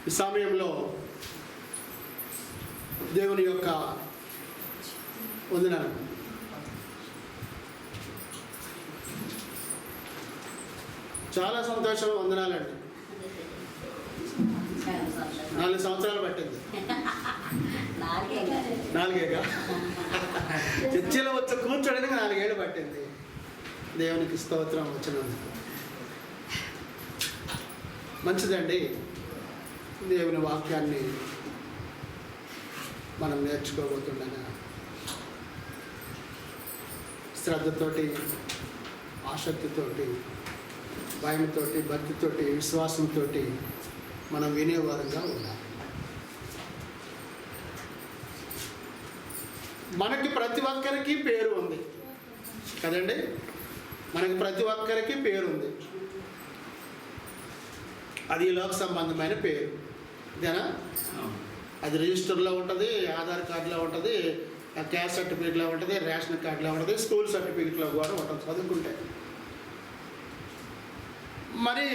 ఈ సమయంలో దేవుని యొక్క వందనాలు. చాలా సంతోషం. వందనాలండి. 4 సంవత్సరాలు పట్టింది. 4 చర్చిలో వచ్చి కూర్చోడానికి 4 ఏళ్ళు పట్టింది. దేవునికి స్తోత్రం వచ్చినందుకు. మంచిదండి. దేవుని వాక్యాన్ని మనం నేర్చుకోబోతుండగా శ్రద్ధతోటి, ఆసక్తితోటి, భయంతోటి, భక్తితోటి, విశ్వాసంతో మనం వినేవారంగా ఉండాలి. మనకి ప్రతి ఒక్కరికి పేరు ఉంది కదండి. మనకి ప్రతి ఒక్కరికి పేరు ఉంది. అది లోక సంబంధమైన పేరు. ఇదేనా? అది రిజిస్టర్లో ఉంటుంది, ఆధార్ కార్డులో ఉంటుంది, క్యాస్ట్ సర్టిఫికేట్లో ఉంటుంది, రేషన్ కార్డులో ఉంటుంది, స్కూల్ సర్టిఫికేట్లో కూడా ఉంటుంది చదువుకుంటే. మరి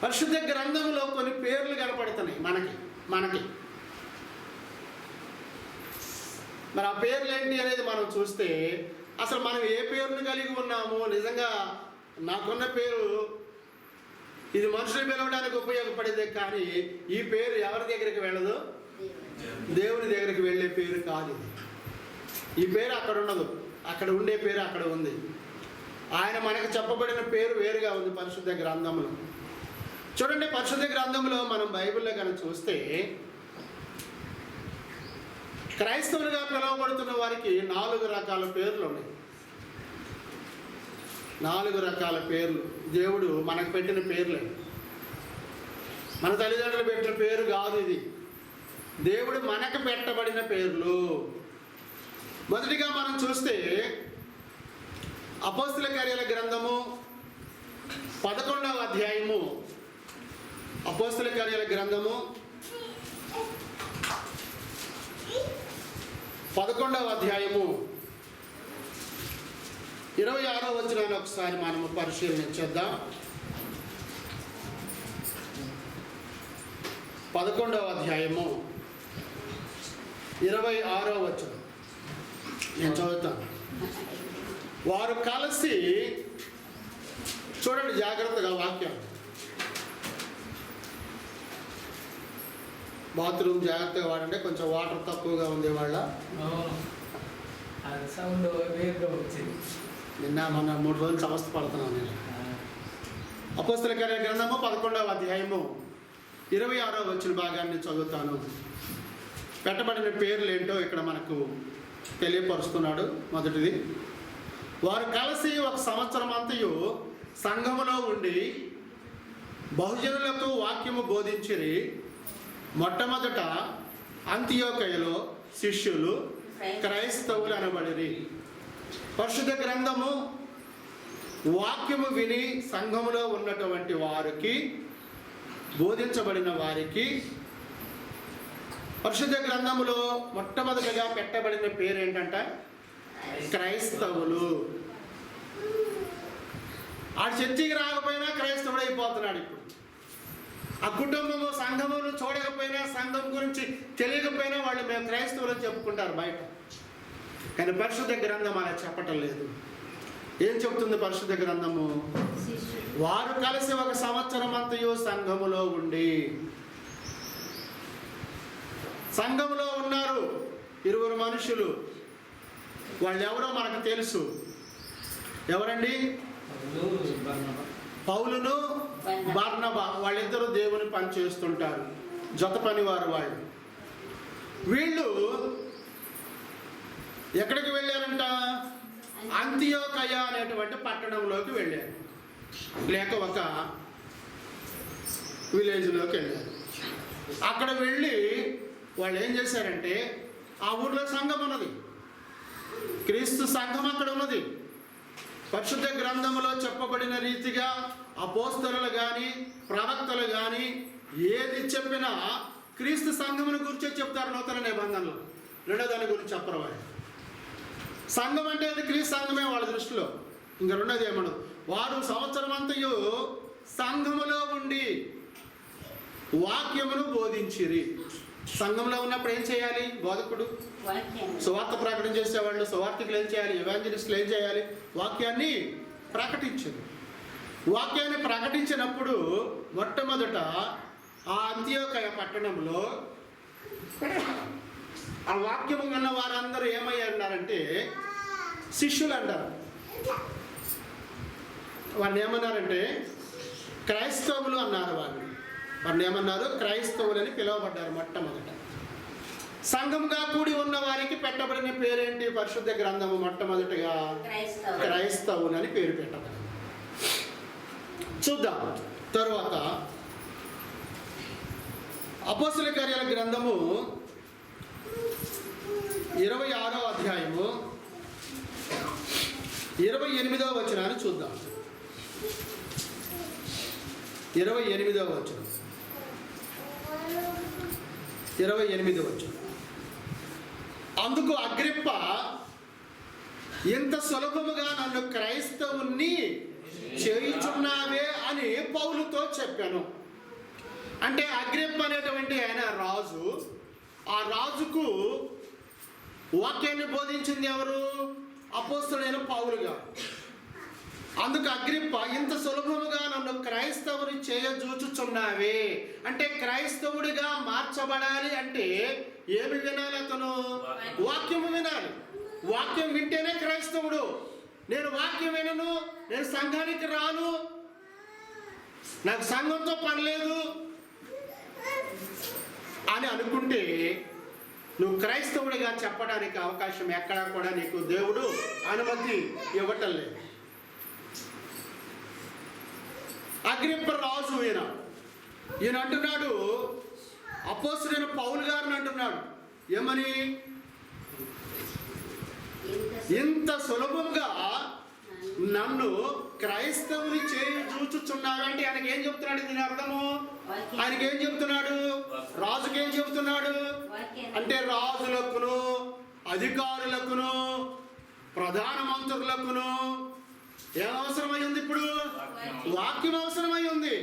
పరిశుద్ధ గ్రంథంలో కొన్ని పేర్లు కనపడుతున్నాయి మనకి. మరి ఆ పేర్లు ఏంటి అనేది మనం చూస్తే అసలు మనం ఏ పేరును కలిగి ఉన్నాము. నిజంగా నాకున్న పేరు ఇది మనుషులు పిలవడానికి ఉపయోగపడేదే, కానీ ఈ పేరు ఎవరి దగ్గరికి వెళ్ళదు? దేవుని దగ్గరికి వెళ్ళే పేరు కాదు. ఈ పేరు అక్కడ ఉండదు, అక్కడ ఉండే పేరు అక్కడ ఉంది. ఆయన మనకు చెప్పబడిన పేరు వేరుగా ఉంది పరిశుద్ధ గ్రంథంలో. చూడండి, పరిశుద్ధ గ్రంథంలో మనం బైబిల్లో కనుక చూస్తే క్రైస్తవులుగా పిలువబడుతున్న వారికి 4 రకాల పేర్లు ఉన్నాయి. 4 రకాల పేర్లు దేవుడు మనకు పెట్టిన పేర్లే. మన తల్లిదండ్రులు పెట్టిన పేరు కాదు ఇది. దేవుడు మనకు పెట్టబడిన పేర్లు. మొదటిగా మనం చూస్తే అపోస్తల కార్యాల గ్రంథము 11వ అధ్యాయము. అపోస్తల కార్యాల గ్రంథము 11వ అధ్యాయము 26వ వచనాన్ని ఒకసారి మనము పరిశీలించేద్దాం. 11వ అధ్యాయము 26వ వచనం నేను చదువుతాను. వారు కలిసి, చూడండి జాగ్రత్తగా వాక్యం. బాత్రూమ్ జాగ్రత్తగా వాడండి. కొంచెం వాటర్ తక్కువగా ఉంది వాళ్ళ. నిన్న మొన్న 3 రోజులు సమస్త పడుతున్నాను నేను. అపోస్తల కార్యాల గ్రంథము 11వ అధ్యాయము 26వ వచన భాగాన్ని చదువుతాను. పెట్టబడిన పేర్లు ఏంటో ఇక్కడ మనకు తెలియపరుస్తున్నాడు. మొదటిది, వారు కలిసి 1 సంవత్సరం అంతయు సంఘములో ఉండి బహుజనులకు వాక్యము బోధించిరి. మొట్టమొదట అంతియోకయలో శిష్యులు క్రైస్తవులు అనబడిరి. పరిశుద్ధ గ్రంథము వాక్యము విని సంఘములో ఉన్నటువంటి వారికి, బోధించబడిన వారికి పరిశుద్ధ గ్రంథములో మొట్టమొదటిగా పెట్టబడిన పేరు ఏంటంటే క్రైస్తవులు. ఆ చర్చికి రాకపోయినా క్రైస్తవుడు అయిపోతున్నాడు. ఇప్పుడు ఆ కుటుంబము సంఘమును చూడకపోయినా, సంఘం గురించి తెలియకపోయినా వాళ్ళు మేము క్రైస్తవులు అని చెప్పుకుంటారు బయట. కానీ పరిశుద్ధ గ్రంథం అలా చెప్పటం లేదు. ఏం చెప్తుంది పరిశుద్ధ గ్రంథము? వారు కలిసి 1 సంవత్సరం అంతయు సంఘములో ఉండి. సంఘములో ఉన్నారు 20 మనుషులు. వాళ్ళు ఎవరో మనకు తెలుసు. ఎవరండి? పౌలును బర్నబా. వాళ్ళిద్దరూ దేవుని పని చేస్తుంటారు, జత పనివారు వాళ్ళు. వీళ్ళు ఎక్కడికి వెళ్ళారంట? అంతియోకయ అనేటువంటి పట్టణంలోకి వెళ్ళారు, లేక ఒక విలేజ్లోకి వెళ్ళారు. అక్కడ వెళ్ళి వాళ్ళు ఏం చేశారంటే, ఆ ఊర్లో సంఘం ఉన్నది, క్రీస్తు సంఘం అక్కడ ఉన్నది. పరిశుద్ధ గ్రంథములో చెప్పబడిన రీతిగా అపోస్తలులు కానీ ప్రవక్తలు కానీ ఏది చెప్పినా క్రీస్తు సంఘమును గురించే చెప్తారు నూతన నిబంధనలు. రెండో దాని గురించి చెప్పరు వారు. సంఘం అంటే అది క్రీస్తు సంఘమే వాళ్ళ దృష్టిలో. ఇంకా రెండోది ఏమనదు. వారు సంవత్సరం అంతయు సంఘములో ఉండి వాక్యమును బోధించిరి. సంఘంలో ఉన్నప్పుడు ఏం చేయాలి? బోధకుడు సువార్త ప్రకటన చేసేవాళ్ళు, సువార్తికులు ఏం చేయాలి? ఎవాంజలిస్టులు ఏం చేయాలి? వాక్యాన్ని ప్రకటించారు. వాక్యాన్ని ప్రకటించినప్పుడు మొట్టమొదట ఆ అంత్యోకయ పట్టణంలో ఆ వాక్యము విన్న వారందరూ ఏమయ్యారంటే శిష్యులు అంటారు. వారిని ఏమన్నారంటే క్రైస్తవులు అన్నారు. వారిని ఏమన్నారు? క్రైస్తవులని పిలువబడ్డారు. మొట్టమొదట సంఘంగా కూడి ఉన్న వారికి పెట్టబడిన పేరేంటి? పరిశుద్ధ గ్రంథము మొట్టమొదటిగా క్రైస్తవులని పేరు పెట్టబడింది. చూద్దాం. తరువాత అపోస్తల కార్యాల గ్రంథము 26వ అధ్యాయము 28వ వచనాన్ని చూద్దాం. 28వ వచనం. 28వ వచనం. అందుకు అగ్రిప్ప, ఇంత సులభముగా నన్ను క్రైస్తవుని చేయుచున్నావే అని పౌలుతో చెప్పాను. అంటే అగ్రిప్ప అనేటువంటి ఆయన రాజు. ఆ రాజుకు వాక్యాన్ని బోధించింది ఎవరు? అపోస్తలుడైన పౌలు గారు. అందుకు అగ్రిప్ప, ఇంత సులభముగా నన్ను క్రైస్తవుని చేయజూచుచున్నావే అంటే క్రైస్తవుడిగా మార్చబడాలి అంటే ఏమి వినాలి? అతను వాక్యము వినాలి. వాక్యం వింటేనే క్రైస్తవుడు. నేను వాక్యం వినను, నేను సంఘానికి రాను, నాకు సంఘంతో పని లేదు అని అనుకుంటే నువ్వు క్రైస్తవుడిగా చెప్పడానికి అవకాశం ఎక్కడా కూడా నీకు దేవుడు అనుమతి ఇవ్వటం లేదు. అగ్రిప్ప రాజు ఈయన అంటున్నాడు, అపోస్తలుడైన పౌలు గారిని అంటున్నాడు ఏమని? ఇంత సులభంగా నన్ను క్రైస్తవుని చూచుచున్నాడు అంటే ఆయనకి ఏం చెప్తున్నాడు? దీని అర్థము ఆయనకి ఏం చెప్తున్నాడు? రాజుకి ఏం చెప్తున్నాడు అంటే రాజులకును, అధికారులకును, ప్రధాన మంత్రులకును ఏం అవసరమై ఉంది? ఇప్పుడు వాక్యం అవసరమై ఉంది.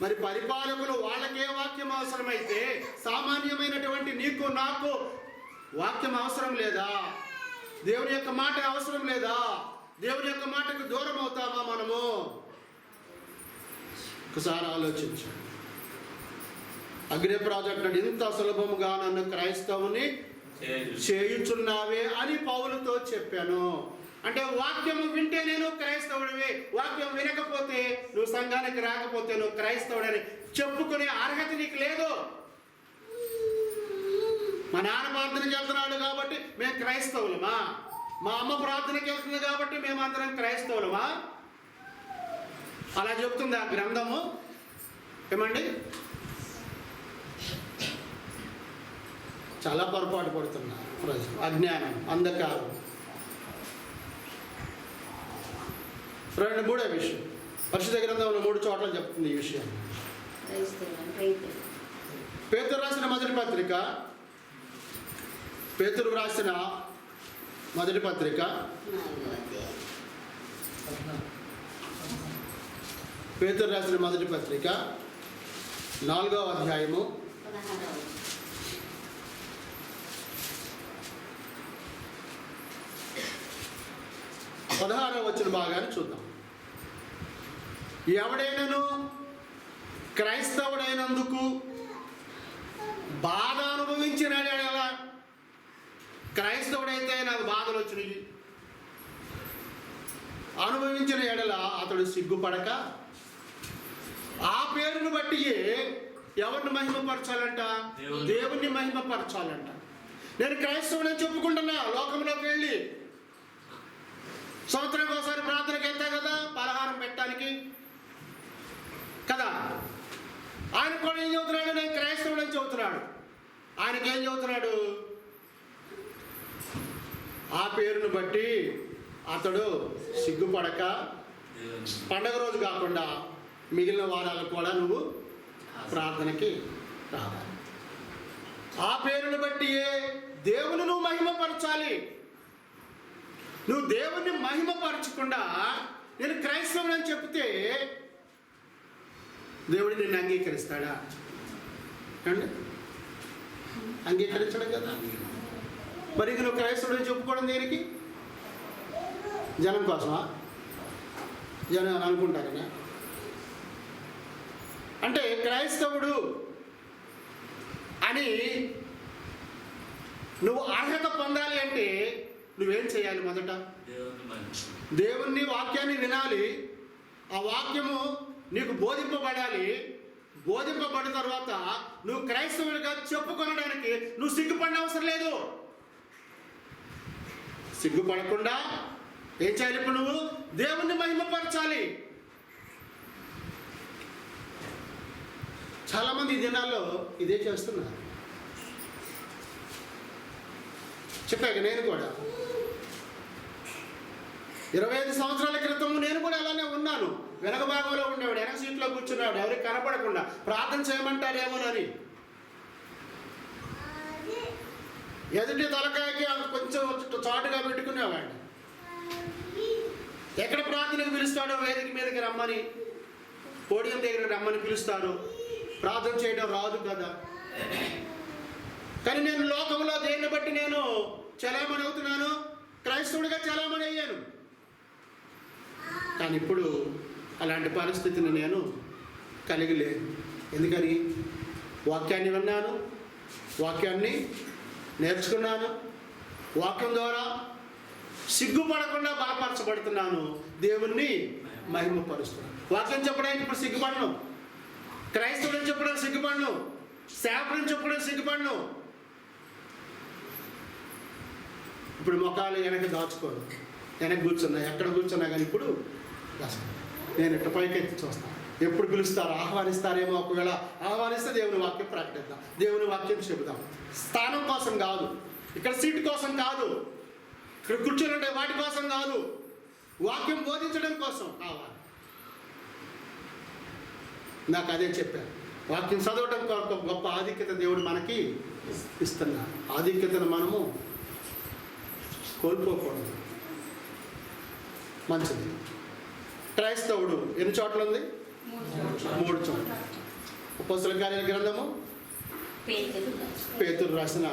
మరి పరిపాలకులు వాళ్ళకే వాక్యం అవసరమైతే సామాన్యమైనటువంటి నీకు నాకు వాక్యం అవసరం లేదా? దేవుని యొక్క మాట అవసరం లేదా? దేవుని యొక్క మాటకు దూరం అవుతామా మనము? ఒకసారి ఆలోచించండి. అగ్రిప్ప రాజు అంటాడు, ఇంత సులభముగా నన్ను క్రైస్తవుని చేయుచున్నావే అని పౌలుతో చెప్పాను. అంటే వాక్యము వింటే నేను క్రైస్తవుడివి, వాక్యం వినకపోతే నువ్వు సంఘానికి రాకపోతే నువ్వు క్రైస్తవుడని చెప్పుకునే అర్హత నీకు లేదు. మా నాన్న ప్రార్థనకి వెళ్తున్నాడు కాబట్టి మేము క్రైస్తవులమా? మా అమ్మ ప్రార్థనకి వెళ్తుంది కాబట్టి మేమందరం క్రైస్తవులమా? అలా చెప్తుంది ఆ గ్రంథము. ఏమండి? చాలా పొరపాటు పడుతున్నారు ప్రజలు. అజ్ఞానం, అంధకారం. మూడో విషయం పరిశుద్ధ గ్రంథంలో 3 చోట్ల చెప్తుంది ఈ విషయం. పేతురు రాసిన మొదటి పత్రిక, పేతురు రాసిన మొదటి పత్రిక 4వ అధ్యాయము 16వ వచన భాగాన్ని చూద్దాం. ఎవడైనను క్రైస్తవుడైనందుకు బాధ అనుభవించినాడు. ఎలా క్రైస్తవుడైతే నాకు బాధలు వచ్చినాయి అనుభవించిన ఎడల అతడు సిగ్గుపడక ఆ పేరును బట్టి ఎవరిని మహిమపరచాలంట? దేవుణ్ణి మహిమపరచాలంట. నేను క్రైస్తవుడని చెప్పుకుంటున్నా. లోకంలోకి వెళ్ళి సంవత్సరానికి ఒకసారి ప్రార్థనకి వెళ్తా కదా, పలహారం పెట్టడానికి కదా. ఆయన కూడా ఏం చెబుతున్నాడు? నేను క్రైస్తవుడు అని చెబుతున్నాడు. ఆయనకి ఏం చెబుతున్నాడు? ఆ పేరును బట్టి అతడు సిగ్గుపడక పండగ రోజు కాకుండా మిగిలిన వారాలు కూడా నువ్వు ప్రార్థనకి రావాలి. ఆ పేరును బట్టి దేవుని నువ్వు మహిమపరచాలి. నువ్వు దేవుణ్ణి మహిమపరచకుండా నేను క్రైస్తవుని అని చెప్తే దేవుడు నిన్ను అంగీకరిస్తాడా? అండి, అంగీకరించడం కదా. మరి నువ్వు క్రైస్తవుడు చెప్పుకోవడం దేనికి? జనం కోసమా? జనం అని అనుకుంటారనా? అంటే క్రైస్తవుడు అని నువ్వు అర్హత పొందాలి అంటే నువ్వేం చేయాలి? మొదట దేవుని వాక్యాన్ని వినాలి. ఆ వాక్యము నీకు బోధింపబడాలి. బోధింపబడిన తర్వాత నువ్వు క్రైస్తవుడిగా చెప్పుకొనడానికి నువ్వు సిగ్గుపడిన అవసరం లేదు. సిగ్గుపడకుండా ఏం చేయాలి? ఇప్పుడు నువ్వు దేవుణ్ణి మహిమపరచాలి. చాలామంది ఈ దినాల్లో ఇదే చేస్తున్నారు. చెప్పాక నేను కూడా 25 సంవత్సరాల క్రితం నేను కూడా అలానే ఉన్నాను. వెనక భాగంలో ఉండేవాడు, వెనక సీట్లో కూర్చున్నాడు, ఎవరికి కనపడకుండా ప్రార్థన చేయమంటారేమోనని. ఎదుటి తలకాయకి కొంచెం చాటుగా పెట్టుకునేవాడిని. ఎక్కడ ప్రార్థనకు పిలుస్తాడో వేదిక మీదకి రమ్మని, పోడియం దగ్గరికి రమ్మని పిలుస్తారు. ప్రార్థన చేయడం రాదు కదా. కానీ నేను లోకంలో దేన్ని బట్టి నేను చలామణి అవుతున్నాను, క్రైస్తవుడిగా చలామణి అయ్యాను. కానీ ఇప్పుడు అలాంటి పరిస్థితిని నేను కలిగి లేను. ఎందుకని? వాక్యాన్ని విన్నాను, వాక్యాన్ని నేర్చుకున్నాను, వాక్యం ద్వారా సిగ్గుపడకుండా బలపరచబడుతున్నాను, దేవుణ్ణి మహిమపరుస్తున్నాను. వాక్యం చెప్పడానికి ఇప్పుడు సిగ్గుపడను, క్రైస్తవుని చెప్పడానికి సిగ్గుపడను, సేవకుని చెప్పడానికి సిగ్గుపడను. ఇప్పుడు ముఖాలు వెనక దాచుకోను, వెనక కూర్చున్నా, ఎక్కడ కూర్చున్నా కానీ ఇప్పుడు నేను ఇట్ట పైకెత్తి చూస్తాను. ఎప్పుడు పిలుస్తారు, ఆహ్వానిస్తారేమో. ఒకవేళ ఆహ్వానిస్తే దేవుని వాక్యం ప్రకటిద్దాం, దేవుని వాక్యం చెబుదాం. స్థానం కోసం కాదు, ఇక్కడ సీటు కోసం కాదు, ఇక్కడ కూర్చొని ఉండే వాటి కోసం కాదు, వాక్యం బోధించడం కోసం కావాలి. నాకు అదే చెప్పాను. వాక్యం చదవడం కొరకు గొప్ప ఆధిక్యత దేవుడు మనకి ఇస్తున్నాడు. ఆధిక్యతను మనము కోల్పోకూడదు. మంచిది. క్రైస్తవుడు ఎన్ని చోట్ల ఉంది? 3 చోట్ల. అపోస్తలుల కార్యాల గ్రంథము పేతురు రాసిన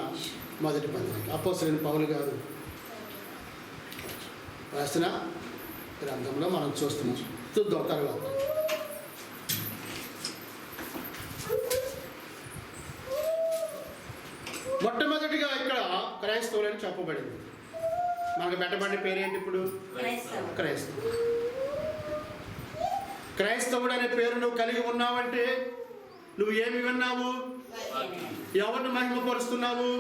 మొదటి పత్రిక, అపోస్తలుడైన పౌలు గారు రాసిన గ్రంథంలో మనం చూస్తున్నాం. చూద్దాం తర్వాత. మొట్టమొదటిగా ఇక్కడ క్రైస్తవులని చెప్పబడింది. మనకు పెట్టబడిన పేరేంటి ఇప్పుడు? క్రైస్తవుడు. క్రైస్తవుడు అనే పేరు నువ్వు కలిగి ఉన్నావంటే నువ్వు ఏమి విన్నావు? ఎవరిని మహిమపరుస్తున్నావు?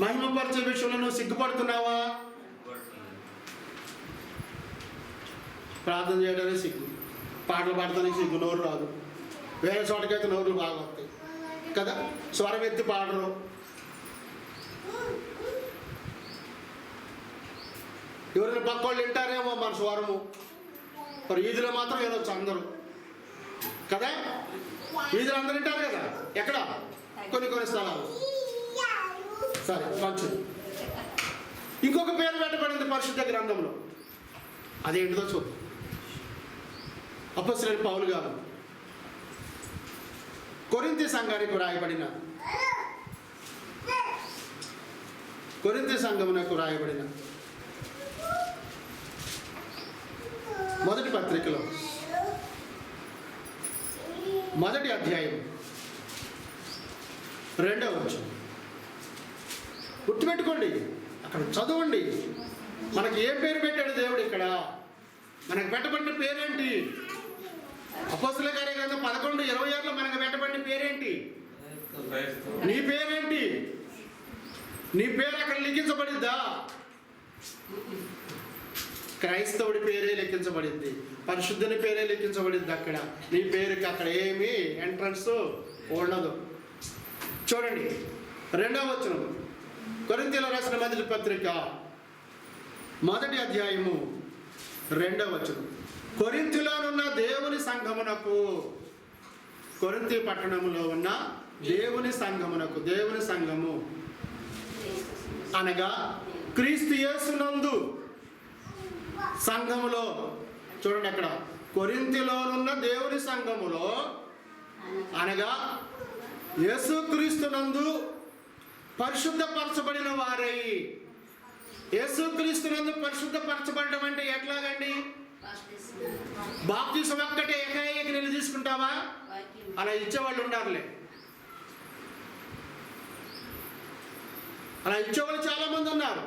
మహిమపరిచే విషయంలో నువ్వు సిగ్గుపడుతున్నావా? ప్రార్థన చేయడానికి సిగ్గు, పాటలు పాడటానికి సిగ్గు, నోరు రాదు. వేరే చోటకైతే నోరులు బాగా వస్తాయి కదా, స్వరం ఎత్తి పాడరు. ఎవరైనా పక్క వాళ్ళు వింటారేమో మన స్వరము, మరి వీధిలో మాత్రం వినొచ్చు అందరూ కదా. వీధిలో అందరూ వింటారు కదా. ఎక్కడ? కొన్ని స్థలాలు. సరే, మంచిది. ఇంకొక పేరు పెట్టబడింది పరిశుద్ధ గ్రంథంలో. అదేంటిదో చూద్దాం. అపోస్తలుడైన పౌలు గారు కొరింథీ సంఘానికి రాయబడిన, కొరింథీ సంఘమునకు రాయబడిన మొదటి పత్రికలో మొదటి అధ్యాయం 2వ వచనం గుర్తుపెట్టుకోండి. అక్కడ చదవండి. మనకి ఏ పేరు పెట్టాడు దేవుడు? ఇక్కడ మనకు పెట్టబడిన పేరేంటి? అపోస్తలుల కార్యాల గ్రంథం 11:26లో మనకు పెట్టబడిన పేరేంటి? నీ పేరేంటి? నీ పేరు అక్కడ లిఖించబడిద్దా? క్రైస్తవుడి పేరే లెక్కించబడింది, పరిశుద్ధుని పేరే లెక్కించబడింది. అక్కడ నీ పేరుకి అక్కడ ఏమీ ఎంట్రన్స్ ఉండదు. చూడండి 2వ వచనం, కొరింథీయులకు రాసిన మొదటి పత్రిక మొదటి అధ్యాయము 2వ వచనం. కొరింథీలోనున్న దేవుని సంఘమునకు, కొరింథీ పట్టణంలో ఉన్న దేవుని సంఘమునకు, దేవుని సంఘము అనగా క్రీస్తు యేసునందు సంఘములో, చూడండి అక్కడ కొరింథీలోనున్న దేవుని సంఘములో అనగా యేసుక్రీస్తునందు పరిశుద్ధపరచబడిన వారై. యేసుక్రీస్తునందు పరిశుద్ధపరచబడడం అంటే ఎట్లాగండి? బాప్తిసం ఒక్కటే ఏకాఏకి నీళ్ళు తీసుకుంటావా? అలా ఇచ్చేవాళ్ళు ఉండారులే. అలా ఇచ్చేవాళ్ళు చాలామంది ఉన్నారు.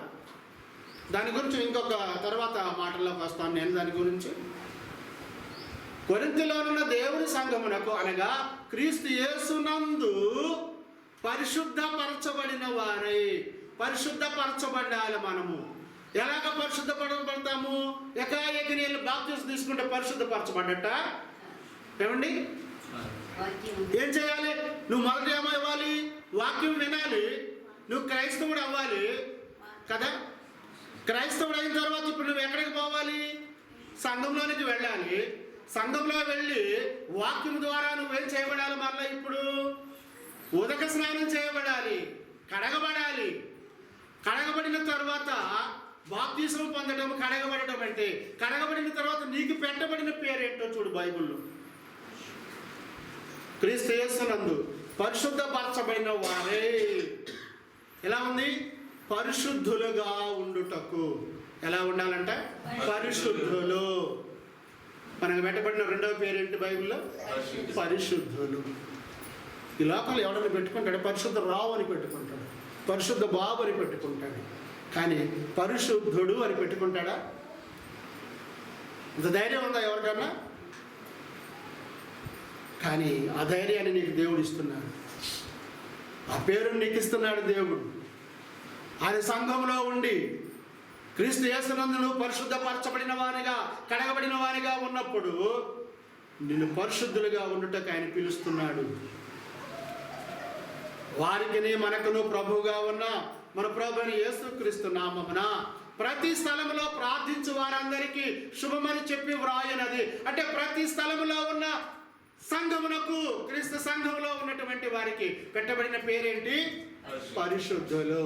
దాని గురించి ఇంకొక తర్వాత మాటల్లోకి వస్తాను నేను. దాని గురించి కొరింథీలో ఉన్న దేవుని సంఘమునకు అనగా క్రీస్తు యేసునందు పరిశుద్ధపరచబడిన వారై. పరిశుద్ధపరచబడాలి. మనము ఎలాగ పరిశుద్ధపడతాము? ఏకాఏకి నీళ్ళు బాప్తిసం తీసుకుంటే పరిశుద్ధపరచబడ్డట. ఏమండి? ఏం చేయాలి? నువ్వు మొదట ఏమవ్వాలి? వాక్యం వినాలి. నువ్వు క్రైస్తవుడు అవ్వాలి కదా. క్రైస్తవుడు అయిన తర్వాత ఇప్పుడు నువ్వు ఎక్కడికి పోవాలి? సంఘంలోనికి వెళ్ళాలి. సంఘంలో వెళ్ళి వాక్యం ద్వారా నువ్వేం చేయబడాలి? మరలా ఇప్పుడు ఉదక స్నానం చేయబడాలి, కడగబడాలి. కడగబడిన తర్వాత బాప్తిసం పొందడం కడగబడటం అంటే. కడగబడిన తర్వాత నీకు పెట్టబడిన పేరేంటో చూడు బైబిల్లో. క్రీస్తు యేసునందు పరిశుద్ధపరచబడిన వారే. ఎలా ఉంది? పరిశుద్ధులుగా ఉండుటకు. ఎలా ఉండాలంట? పరిశుద్ధులు. మనకు పెట్టబడిన రెండవ పేరేంటి బైబిల్లో? పరిశుద్ధులు. ఈ లోకంలో ఎవడన్నా పెట్టుకుంటాడు? పరిశుద్ధ రావు అని పెట్టుకుంటాడు, పరిశుద్ధ బాబు అని పెట్టుకుంటాడు. కానీ పరిశుద్ధుడు అని పెట్టుకుంటాడా? ఇంత ధైర్యం ఉందా ఎవరికన్నా? కానీ ఆ ధైర్యాన్ని నీకు దేవుడు ఇస్తున్నాడు. ఆ పేరుని నీకు ఇస్తున్నాడు దేవుడు. ఆయన సంఘంలో ఉండి క్రీస్తు యేసునందు నువ్వు పరిశుద్ధపరచబడిన వానిగా, కడగబడిన వానిగా ఉన్నప్పుడు నిన్ను పరిశుద్ధులుగా ఉండుటకు ఆయన పిలుస్తున్నాడు. వారికి మనకును ప్రభువుగా ఉన్న మన ప్రభుని యేసుక్రీస్తు నామమున ప్రతి స్థలంలో ప్రార్థించు వారందరికీ శుభమని చెప్పి వ్రాయనది. అంటే ప్రతి స్థలంలో ఉన్న సంఘమునకు, క్రీస్తు సంఘంలో ఉన్నటువంటి వారికి పెట్టబడిన పేరేంటి? పరిశుద్ధులు.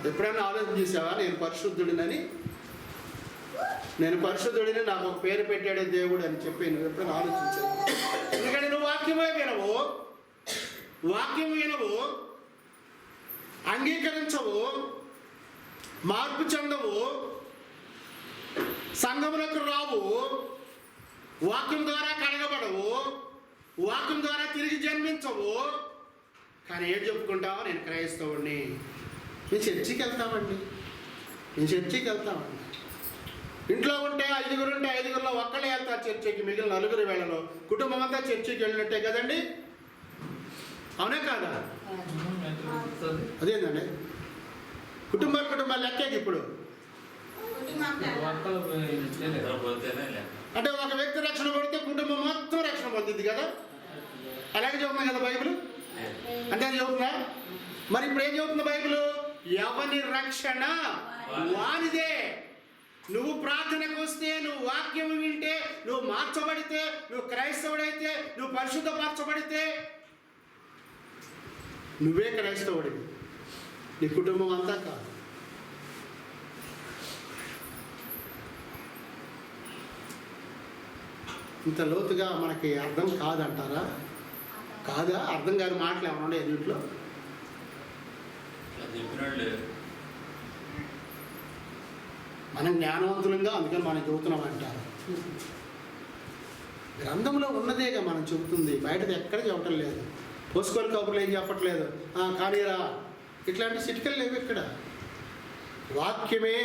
ఎప్పుడైనా ఆలోచన చేసావా? నేను పరిశుద్ధుడినని, నేను పరిశుద్ధుడిని నాకు ఒక పేరు పెట్టాడే దేవుడు అని చెప్పి నువ్వు ఎప్పుడైనా ఆలోచించావు? ఎందుకంటే నువ్వు వాక్యమే వినవు, వాక్యం వినవు, అంగీకరించవు, మార్పు చెందవు, సంఘములకు రావు, వాక్యం ద్వారా కడగబడవు, వాక్యం ద్వారా తిరిగి జన్మించవు. కానీ ఏం చెప్పుకుంటావా? నేను క్రైస్తవుడిని. నేను చర్చికి వెళ్తామండి, నేను చర్చికి వెళ్తామండి. ఇంట్లో ఉంటే ఐదుగురిలో ఒక్కళ్ళే వెళ్తారు చర్చికి, మిగిలిన నలుగురు వేళలో కుటుంబం అంతా చర్చికి వెళ్ళినట్టే కదండి. అవునే కాదా? అదేందండి కుటుంబాలు లెక్కేది ఇప్పుడు. అంటే ఒక వ్యక్తి రక్షణ పడితే కుటుంబం మొత్తం రక్షణ పొందింది కదా. అలాగే చెబుతున్నా కదా బైబిల్. అంటే చెబుతున్నా. మరి ఇప్పుడు ఏం చెబుతుంది బైబిల్? ఎవని రక్షణ వానిదే. నువ్వు ప్రార్థనకు వస్తే, నువ్వు వాక్యం వింటే, నువ్వు మార్చబడితే, నువ్వు క్రైస్తవుడైతే, నువ్వు పరిశుద్ధపరచబడితే నువ్వే క్రైస్తవుడివి, నీ కుటుంబం అంతా కాదు. ఇంత లోతుగా మనకి అర్థం కాదంటారా? కాదా? అర్థం కాని మాటలు ఏమైనా ఉండే దీంట్లో? మనం జ్ఞానవంతులంగా అందుకని మనం చెబుతున్నాం అంటారు. గ్రంథంలో ఉన్నదేగా మనం చెబుతుంది, బయటది ఎక్కడ చెప్పటం లేదు. పోసుకోని కబుర్లు ఏం చెప్పట్లేదు. కానీరా ఇట్లాంటి చిటికలు లేవు ఇక్కడ. వాక్యమే,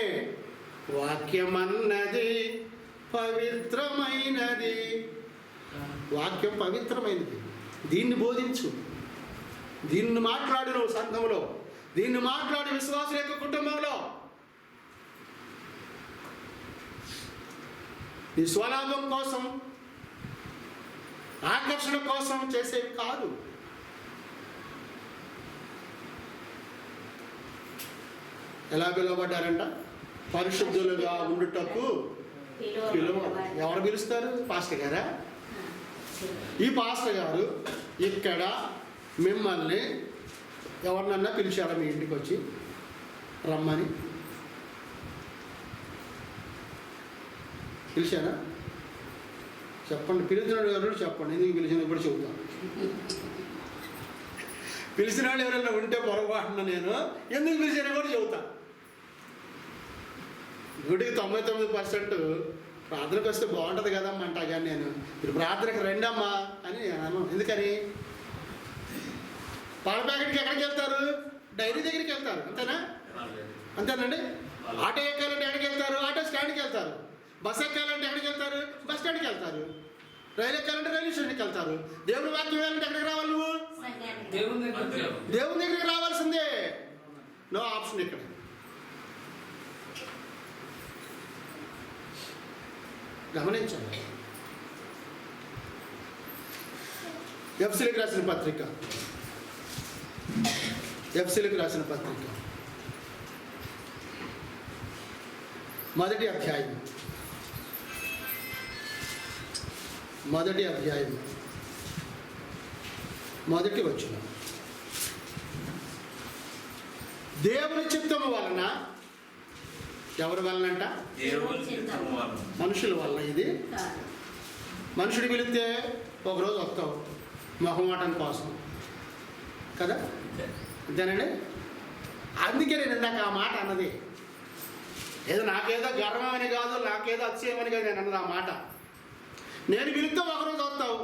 వాక్యమన్నది పవిత్రమైనది. వాక్యం పవిత్రమైనది. దీన్ని బోధించు, దీన్ని మాట్లాడు నువ్వు సంఘంలో, దీన్ని మాట్లాడు విశ్వాసుల యొక్క కుటుంబంలో. నీ స్వలాభం కోసం, ఆకర్షణ కోసం చేసేవి కాదు. ఎలా పిలువబడ్డారంట? పరిశుద్ధులుగా ఉండుటకు ఎవరు పిలుస్తారు? పాస్టర్ గారా? ఈ పాస్టర్ గారు ఇక్కడ మిమ్మల్ని ఎవరినన్నా పిలిచారా మీ ఇంటికి వచ్చి రమ్మని? పిలిచారా? చెప్పండి, పిలిచిన వాళ్ళు ఎవరు చెప్పండి, ఎందుకు పిలిచిన ఇప్పుడు చెబుతాను. పిలిచిన వాళ్ళు ఎవరైనా ఉంటే పొరపాటున నేను ఎందుకు పిలిచినా కూడా చెబుతాను. గుడికి 99% ప్రార్థనకు వస్తే బాగుంటుంది కదమ్మా అంటా, కానీ నేను మీరు ప్రార్థనకు రండమ్మా అని అన్నాను. ఎందుకని? పాల ప్యాకెట్కి ఎక్కడికి వెళ్తారు? డైరీ దగ్గరికి వెళ్తారు, అంతేనా? అంతేనండి. ఆటో ఎక్కాలంటే ఎక్కడికి వెళ్తారు? ఆటో స్టాండ్కి వెళ్తారు. బస్ ఎక్కాలంటే ఎక్కడికి వెళ్తారు? బస్ స్టాండ్కి వెళ్తారు. రైలు ఎక్కాలంటే రైల్వే స్టేషన్కి వెళ్తారు. దేవుని వాక్యం వెళ్ళాలంటే ఎక్కడికి రావాలి? నువ్వు దేవుని దగ్గరికి రావాల్సిందే. నో ఆప్షన్ ఇక్కడ. గమనించండి. ఎఫ్సీలకు రాసిన పత్రిక మొదటి అధ్యాయం మొదటి వచనం. దేవుని చిత్తము వలన, ఎవరి వలనంట? మనుషుల వలన. ఇది మనుషుడు పిలిస్తే ఒకరోజు వస్తావు మొహమాటం కోసం కదా, అంతేనండి. అందుకే నేను ఇందాక ఆ మాట అన్నది. ఏదో నాకేదో గర్వమని కాదు, నాకేదో అతిశయమని కాదు నేను అన్నది ఆ మాట. నేను పిలిస్తే ఒకరోజు వస్తావు,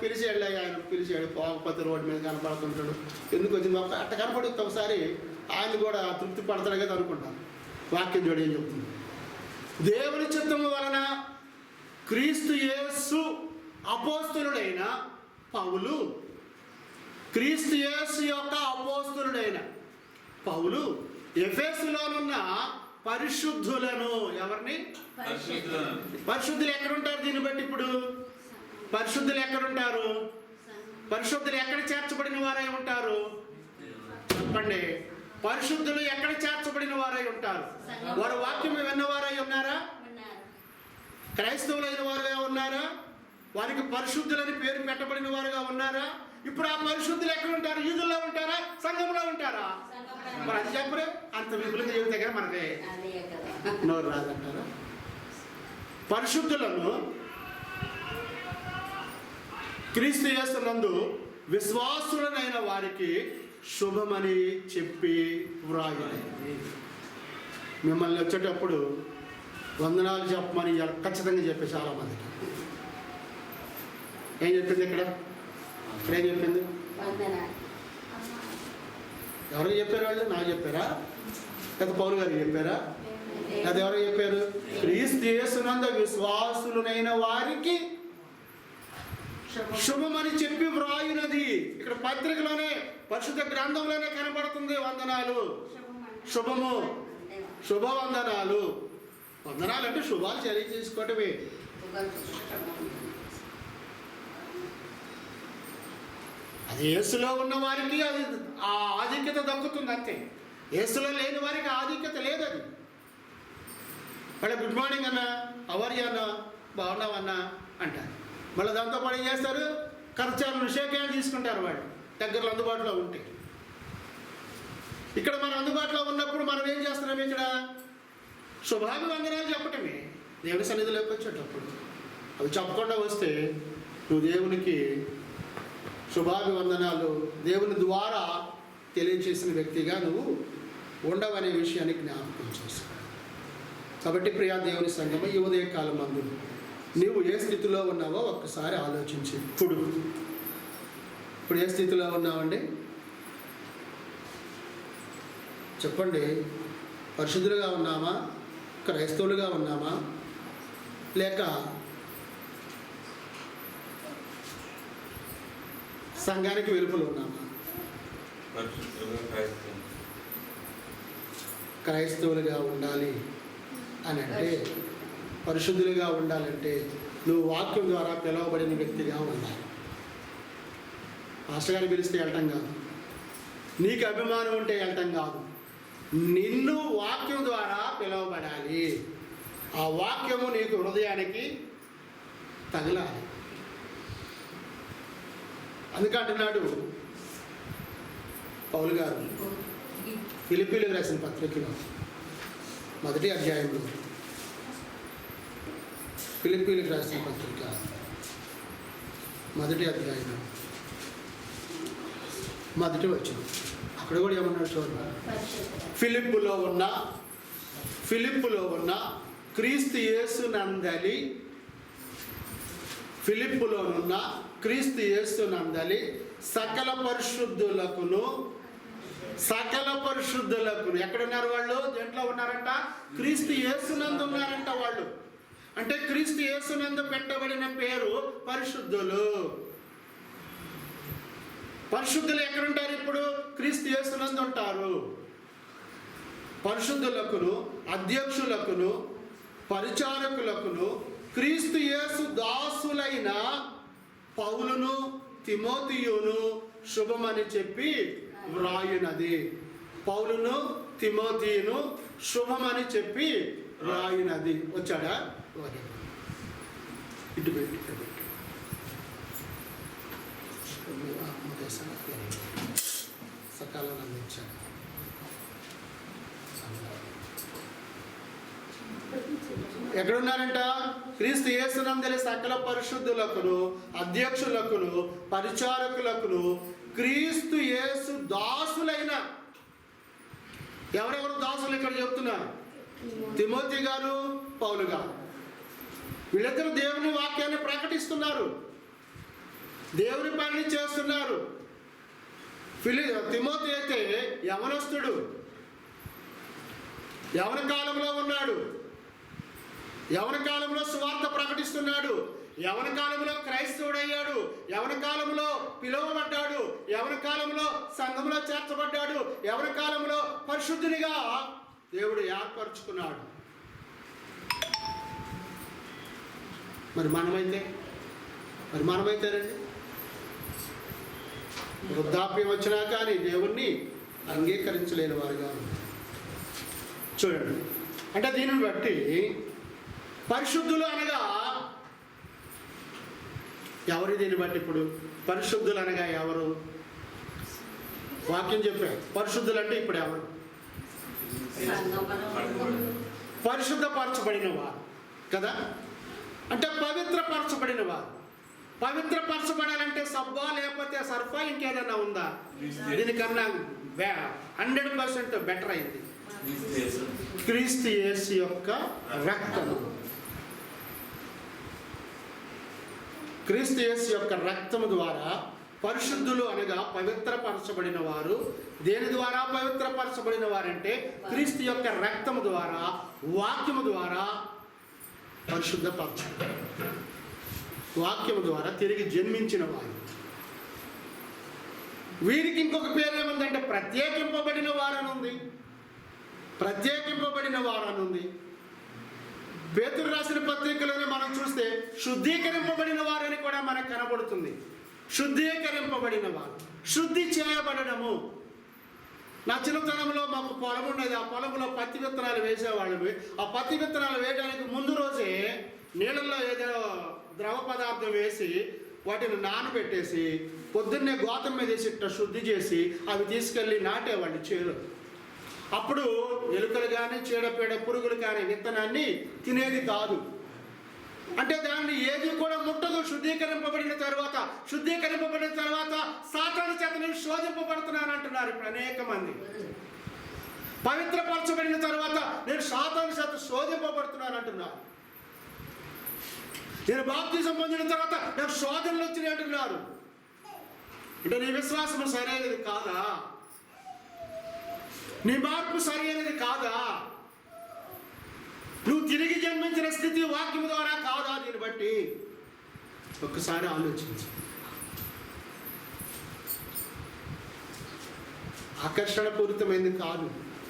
పిలిచాడు, ఆయన పిలిచాడు, పోకపోతే రోడ్డు మీద కనపడుతుంటాడు, ఎందుకు వచ్చింది అట్ట కనపడుతుంది. ఒకసారి ఆయన కూడా తృప్తి పడతాడు కదా అనుకుంటాను. వాక్యం చూడ ఏం చెప్తుంది? దేవుని చిత్తము వలన క్రీస్తు యేసు అపోస్తలుడైన పౌలు, క్రీస్తు యేసు యొక్క అపోస్తలుడైన పౌలు ఎఫెసులోనున్న పరిశుద్ధులను, ఎవరిని? పరిశుద్ధులు ఎక్కడుంటారు? దీన్ని బట్టి ఇప్పుడు పరిశుద్ధులు ఎక్కడుంటారు? పరిశుద్ధులు ఎక్కడ చేర్చబడిన వారై ఉంటారు? చెప్పండి. పరిశుద్ధులు ఎక్కడ చేర్చబడిన వారై ఉంటారు? వారు వాక్యం విన్నవారై ఉన్నారా? క్రైస్తవులైన వారుగా ఉన్నారా? వారికి పరిశుద్ధులని పేరు పెట్టబడిన వారుగా ఉన్నారా? ఇప్పుడు ఆ పరిశుద్ధులు ఎక్కడ ఉంటారు? యూదుల్లో ఉంటారా? సంఘంలో ఉంటారా? మరి అది చెప్పరు. అంత విపులంగా చెబితే కదా మనకి నోరు రాదంటారా? పరిశుద్ధులను క్రీస్తు యేసునందు విశ్వాసులైన వారికి శుభమని చెప్పి వ్రాయాలి. మిమ్మల్ని వచ్చేటప్పుడు వందనాలు చెప్పమని ఖచ్చితంగా చెప్పి చాలామందికి. ఏం చెప్పింది ఇక్కడ? ఏం చెప్పింది? ఎవరికి చెప్పారు? వాళ్ళు నాకు చెప్పారా? లేదా పౌలు గారికి చెప్పారా? లేదా ఎవరు చెప్పారు? క్రీస్తు యేసునందు విశ్వాసులైన వారికి శుభమని చెప్పి వ్రాయునది. ఇక్కడ పత్రికలోనే, పరిశుద్ధ గ్రంథంలోనే కనబడుతుంది. వందనాలు, శుభము, శుభవందనాలు. వందనాలు అంటే శుభాలు తెలియజేసుకోవటమే. అది యేసులో ఉన్న వారికి అది ఆ ఆధిక్యత దక్కుతుంది అంతే. యేసులో లేని వారికి ఆధిక్యత లేదు. అది మళ్ళీ గుడ్ మార్నింగ్ అన్నా, అవర్ యూ అన్నా, బాగున్నావన్నా అంటారు. మళ్ళీ దాంతో పాటు ఏం చేస్తారు? ఖర్చాలను షేక్ తీసుకుంటారు వాళ్ళు దగ్గరలో అందుబాటులో ఉంటే. ఇక్కడ మనం అందుబాటులో ఉన్నప్పుడు మనం ఏం చేస్తున్నాం? ఇక్కడ శుభాభివందనాలు చెప్పటమే. దేవుని సన్నిధిలోకి వచ్చేటప్పుడు అవి చెప్పకుండా వస్తే నువ్వు దేవునికి శుభాభివందనాలు దేవుని ద్వారా తెలియచేసిన వ్యక్తిగా నువ్వు ఉండవనే విషయాన్ని జ్ఞాపకం చేసుకో. కాబట్టి ప్రియా దేవుని సంఘం, ఈ ఉదయ కాలం మందు నీవు ఏ స్థితిలో ఉన్నావో ఒక్కసారి ఆలోచించి. ఇప్పుడు ఏ స్థితిలో ఉన్నావండి? చెప్పండి. పరిశుద్ధులుగా ఉన్నామా? క్రైస్తవులుగా ఉన్నామా? లేక సంఘానికి వెలుపల ఉన్నామా? క్రైస్తవులుగా ఉండాలి అని అంటే, పరిశుద్ధులుగా ఉండాలంటే నువ్వు వాక్యం ద్వారా పిలువబడిన వ్యక్తిగా ఉండాలి. మాస్టర్ గారిని పిలిస్తే వెళ్ళటం కాదు, నీకు అభిమానం ఉంటే వెళ్ళటం కాదు, నిన్ను వాక్యం ద్వారా పిలువబడాలి. ఆ వాక్యము నీకు హృదయానికి తగలాలి. అందుకంటున్నాడు పౌలు గారు ఫిలిప్పీలకు రాసిన పత్రికలో మొదటి అధ్యాయంలో, ఫిలిప్పీలకు రాసిన పత్రిక మొదటి అధ్యాయం మొదటి వచనం. అక్కడ కూడా ఏమన్నాడు చూడండి. ఫిలిప్పులో ఉన్న క్రీస్తు యేసునందలి ఫిలిప్పులోనున్న క్రీస్తు యేసునందలి సకల పరిశుద్ధులకును ఎక్కడున్నారు వాళ్ళు? దేంట్లో ఉన్నారంట? క్రీస్తు యేసునందు ఉన్నారంట వాళ్ళు. అంటే క్రీస్తు యేసునందు పెట్టబడిన పేరు పరిశుద్ధులు. పరిశుద్ధులు ఎక్కడుంటారు ఇప్పుడు? క్రీస్తు యేసునందు ఉంటారు. పరిశుద్ధులకును, అధ్యక్షులకును, పరిచారకులకును క్రీస్తు యేసు దాసులైన పౌలును తిమోతియును శుభమని చెప్పి వ్రాయునది. పౌలును తిమోతియును శుభమని చెప్పి వ్రాయునది. వచ్చాడా? ఇటు పెట్టి సకాలం అందించాడు. ఎక్కడున్నారంట? క్రీస్తు యేసునందలి సకల పరిశుద్ధులకును, అధ్యక్షులకును, పరిచారకులకును క్రీస్తు యేసు దాసులైన. ఎవరెవరు దాసులు ఇక్కడ చెప్తున్నారు? తిమోతి గారు, పౌలు గారు. వీళ్ళిద్దరు దేవుని వాక్యాన్ని ప్రకటిస్తున్నారు, దేవుని పనిని చేస్తున్నారు. తిమోతి అయితే యవనస్తుడు, యవన కాలంలో ఉన్నాడు, యవన కాలంలో సువార్త ప్రకటిస్తున్నాడు, యవన కాలంలో క్రైస్తవుడయ్యాడు, యవన కాలంలో పిలువబడ్డాడు, యవన కాలంలో సంఘంలో చేర్చబడ్డాడు, యవన కాలంలో పరిశుద్ధునిగా దేవుడు ఏర్పరచుకున్నాడు. మరి మనమైతేనండి వృద్ధాప్యం వచ్చినా కానీ దేవుణ్ణి అంగీకరించలేని వారుగా ఉన్నారు. చూడండి, అంటే దీనిని బట్టి పరిశుద్ధులు అనగా ఎవరు? దీన్ని బట్టి ఇప్పుడు పరిశుద్ధులు అనగా ఎవరు? వాక్యం చెప్పారు. పరిశుద్ధులు అంటే ఇప్పుడు ఎవరు? పరిశుద్ధపరచబడిన వారు కదా. అంటే పవిత్రపరచబడిన వారు. పవిత్రపరచబడాలంటే సబ్బా లేకపోతే సర్ఫా ఇంకేదన్నా ఉందా? దీనికన్నా 100% బెటర్ అయింది. క్రీస్తు యేసు యొక్క రక్తము. క్రీస్తు యేసు యొక్క రక్తము ద్వారా పరిశుద్ధులు అనగా పవిత్రపరచబడిన వారు. దేని ద్వారా పవిత్రపరచబడిన వారంటే క్రీస్తు యొక్క రక్తము ద్వారా, వాక్యము ద్వారా పరిశుద్ధపరచబడి, వాక్యము ద్వారా తిరిగి జన్మించిన వారు. వీరికి ఇంకొక పేరు ఏముందంటే ప్రత్యేకింపబడిన వారనుంది. ప్రత్యేకింపబడిన వారనుంది. పేతురు రాసిన పత్రికలోనే మనం చూస్తే శుద్ధీకరింపబడిన వారని కూడా మనకు కనబడుతుంది. శుద్ధీకరింపబడిన వారు, శుద్ధి చేయబడము. నా చిన్నతనంలో మాకు పొలం ఉండేది. ఆ పొలంలో పత్తి విత్తనాలు వేసేవాళ్ళవి. ఆ పత్తి విత్తనాలు వేయడానికి ముందు రోజే నీళ్ళల్లో ఏదో ద్రవ పదార్థం వేసి వాటిని నానబెట్టేసి పొద్దున్నే గోతం మీద వేసి ఇట్లా శుద్ధి చేసి అవి తీసుకెళ్ళి నాటేవాళ్ళు చేలో. అప్పుడు ఎలుకలు కానీ చీడపీడ పురుగులు కానీ విత్తనాన్ని తినేది కాదు. అంటే దాన్ని ఏది కూడా ముట్టదు. శుద్ధీకరింపబడిన తర్వాత సాతాను చేత నేను శోధింపబడుతున్నాను అంటున్నారు ఇప్పుడు అనేక మంది. పవిత్రపరచబడిన తర్వాత నేను సాతాను చేత శోధింపబడుతున్నాను అంటున్నారు. నేను బాప్తిజం పొందిన తర్వాత నాకు శోధనలు వచ్చినాయి అంటున్నారు. అంటే నీ విశ్వాసం సరైనది కాదా? నీ మార్పు సరైనది కాదా? నువ్వు తిరిగి జన్మించిన స్థితి వాక్యం ద్వారా కాదా? దీన్ని బట్టి ఒక్కసారి ఆలోచించు. ఆకర్షణ పూరితమైంది కాదు